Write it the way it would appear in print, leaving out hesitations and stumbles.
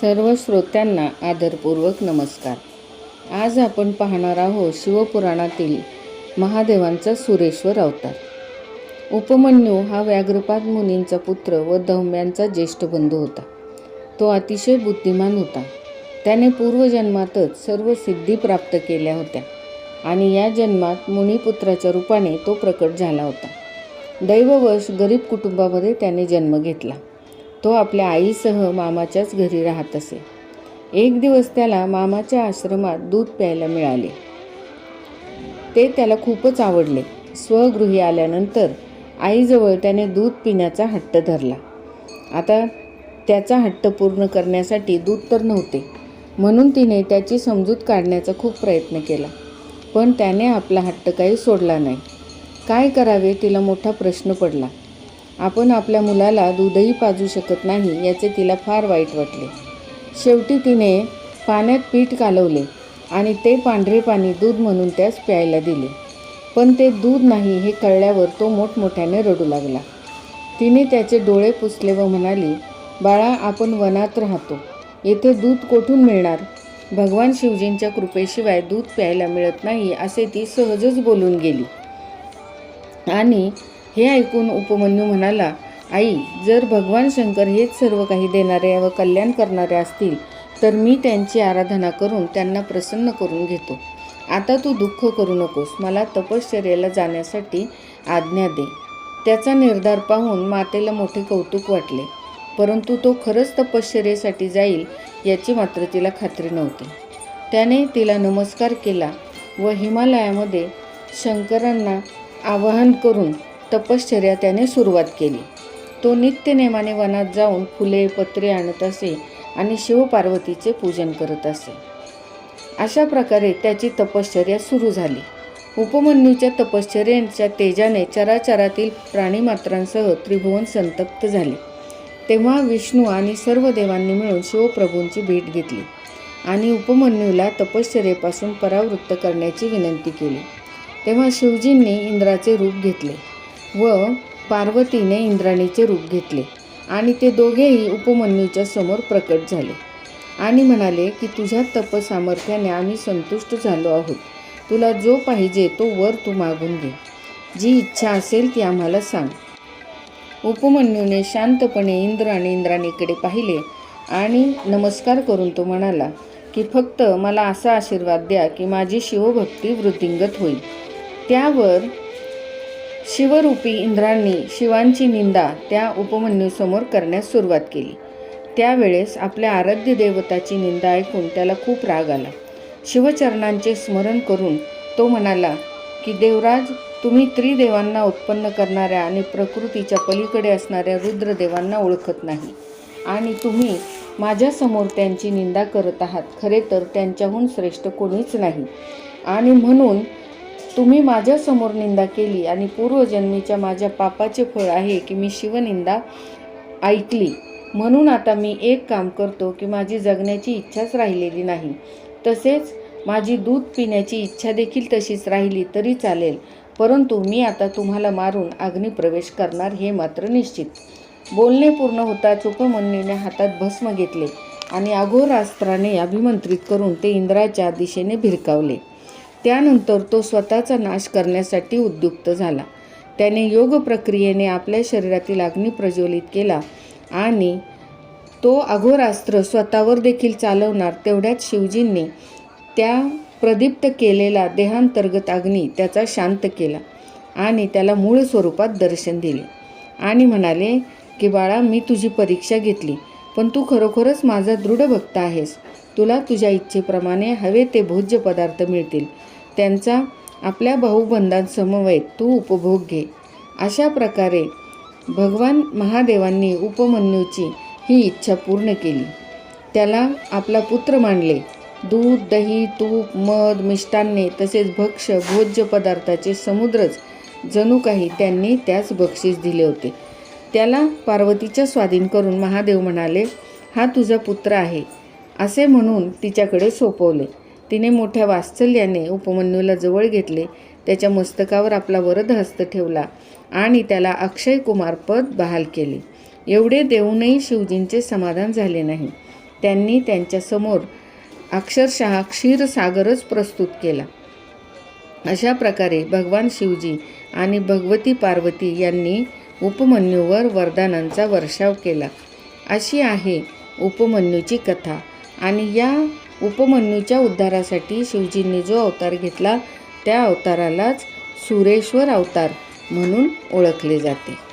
सर्व श्रोत्यांना आदरपूर्वक नमस्कार. आज आपण पाहणार आहोत शिवपुराणातील महादेवांचा सुरेश्वर अवतार. उपमन्यू हा व्याघ्रपाद मुनींचा पुत्र व धौम्यांचा ज्येष्ठ बंधू होता. तो अतिशय बुद्धिमान होता. त्याने पूर्वजन्मातच सर्व सिद्धी प्राप्त केल्या होत्या आणि या जन्मात मुनिपुत्राच्या रूपाने तो प्रकट झाला होता. दैववश गरीब कुटुंबामध्ये त्याने जन्म घेतला. तो आपल्या आईसह मामाच्याच घरी राहत असे. एक दिवस त्याला मामाच्या आश्रमात दूध प्यायला मिळाले. ते त्याला खूपच आवडले. स्वगृही आल्यानंतर आईजवळ त्याने दूध पिण्याचा हट्ट धरला. आता त्याचा हट्ट पूर्ण करण्यासाठी दूध तर नव्हते, म्हणून तिने त्याची समजूत काढण्याचा खूप प्रयत्न केला, पण त्याने आपला हट्ट काही सोडला नाही. काय करावे तिला मोठा प्रश्न पडला. आपण आपल्या मुलाला दूधही पाजू शकत नाही याचे तिला फार वाईट वाटले. शेवटी तिने पाण्यात पीठ कालवले आणि ते पांढरे पाणी दूध म्हणून त्यास प्यायला दिले. पण ते दूध नाही हे कळल्यावर तो मोठमोठ्याने रडू लागला. तिने त्याचे डोळे पुसले व म्हणाली, बाळा, आपण वनात राहतो, येथे दूध कोठून मिळणार? भगवान शिवजींच्या कृपेशिवाय दूध प्यायला मिळत नाही असे ती सहजच बोलून गेली. आणि हे ऐकून उपमन्यू म्हणाला, आई, जर भगवान शंकर हेच सर्व काही देणारे व कल्याण करणारे असतील तर मी त्यांची आराधना करून त्यांना प्रसन्न करून घेतो. आता तू दुःख करू नकोस, मला तपश्चर्येला जाण्यासाठी आज्ञा दे. त्याचा निर्धार पाहून मातेला मोठे कौतुक वाटले, परंतु तो खरंच तपश्चर्येसाठी जाईल याची मात्र तिला खात्री नव्हती. त्याने तिला नमस्कार केला व हिमालयामध्ये शंकरांना आवाहन करून तपश्चर्या त्याने सुरुवात केली. तो नित्यनेमाने वनात जाऊन फुले पत्रे आणत असे आणि शिवपार्वतीचे पूजन करत असे. अशा प्रकारे त्याची तपश्चर्या सुरू झाली. उपमन्यूच्या तपश्चर्येच्या तेजाने चराचरातील प्राणीमात्रांसह त्रिभुवन संतप्त झाले. तेव्हा विष्णू आणि सर्व देवांनी मिळून शिवप्रभूंची भेट घेतली आणि उपमन्यूला तपश्चर्येपासून परावृत्त करण्याची विनंती केली. तेव्हा शिवजींनी इंद्राचे रूप घेतले व पार्वतीने इंद्राणीचे रूप घेतले आणि ते दोघेही उपमन्यूच्या समोर प्रकट झाले आणि म्हणाले की तुझ्या तपसामर्थ्याने आम्ही संतुष्ट झालो आहोत. तुला जो पाहिजे तो वर तू मागून घे. जी इच्छा असेल ती आम्हाला सांग. उपमन्यूने शांतपणे इंद्र आणि इंद्राणीकडे पाहिले आणि नमस्कार करून तो म्हणाला की फक्त मला असा आशीर्वाद द्या की माझी शिवभक्ती वृद्धिंगत होईल. त्यावर शिवरूपी इंद्रांनी शिवांची निंदा त्या उपमन्यूसमोर करण्यास सुरुवात केली. त्यावेळेस आपल्या आराध्य देवताची निंदा ऐकून त्याला खूप राग आला. शिवचरणांचे स्मरण करून तो म्हणाला की देवराज, तुम्ही त्रिदेवांना उत्पन्न करणाऱ्या आणि प्रकृतीच्या पलीकडे असणाऱ्या रुद्रदेवांना ओळखत नाही आणि तुम्ही माझ्यासमोर त्यांची निंदा करत आहात. खरे तर त्यांच्याहून श्रेष्ठ कोणीच नाही आणि म्हणून तुम्ही माझ्यासमोर निंदा केली आणि पूर्वजन्मीच्या माझ्या पापाचे फळ आहे की मी शिवनिंदा ऐकली. म्हणून आता मी एक काम करतो की माझी जगण्याची इच्छाच राहिलेली नाही, तसेच माझी दूध पिण्याची इच्छा देखील तशीच राहिली तरी चालेल, परंतु मी आता तुम्हाला मारून अग्निप्रवेश करणार हे मात्र निश्चित. बोलणे पूर्ण होताच उपमन्यूने हातात भस्म घेतले आणि अघोरास्त्राने अभिमंत्रित करून ते इंद्राच्या दिशेने भिरकावले. त्यानंतर तो स्वतःचा नाश करण्यासाठी उद्युक्त झाला. त्याने योग प्रक्रियेने आपल्या शरीरातील अग्नी प्रज्वलित केला आणि तो अघोरास्त्र स्वतःवर देखील चालवणार तेवढ्यात शिवजींनी त्या प्रदीप्त केलेला देहांतर्गत अग्नी त्याचा शांत केला आणि त्याला मूळ स्वरूपात दर्शन दिले आणि म्हणाले की बाळा, मी तुझी परीक्षा घेतली, पण तू खरोखरच माझा दृढ भक्त आहेस. तुला तुझ्या इच्छेप्रमाणे हवे ते भोज्य पदार्थ मिळतील, त्यांचा आपल्या भाऊबंधांसमवेत तू उपभोग घे. अशा प्रकारे भगवान महादेवांनी उपमन्यूची ही इच्छा पूर्ण केली. त्याला आपला पुत्र मानले. दूध, दही, तूप, मध, मिष्टान्ने तसेच भक्ष्य भोज्य पदार्थाचे समुद्रच जणू काही त्यांनी त्यास बक्षीस दिले होते. त्याला पार्वतीच्या स्वाधीन करून महादेव म्हणाले, हा तुझा पुत्र आहे असे म्हणून तिच्याकडे सोपवले. तिने मोठ्या वात्सल्याने उपमन्यूला जवळ घेतले, त्याच्या मस्तकावर आपला वरदहस्त ठेवला आणि त्याला अक्षय कुमार पद बहाल केले. एवढे देऊनही शिवजींचे समाधान झाले नाही. त्यांनी त्यांच्यासमोर अक्षरशः क्षीरसागरच प्रस्तुत केला. अशा प्रकारे भगवान शिवजी आणि भगवती पार्वती यांनी उपमन्यूवर वरदानांचा वर्षाव केला. अशी आहे उपमन्यूची कथा. आणि या उपमन्यूच्या उद्धारासाठी शिवजींनी जो अवतार घेतला त्या अवतारालाच सुरेश्वर अवतार म्हणून ओळखले जाते.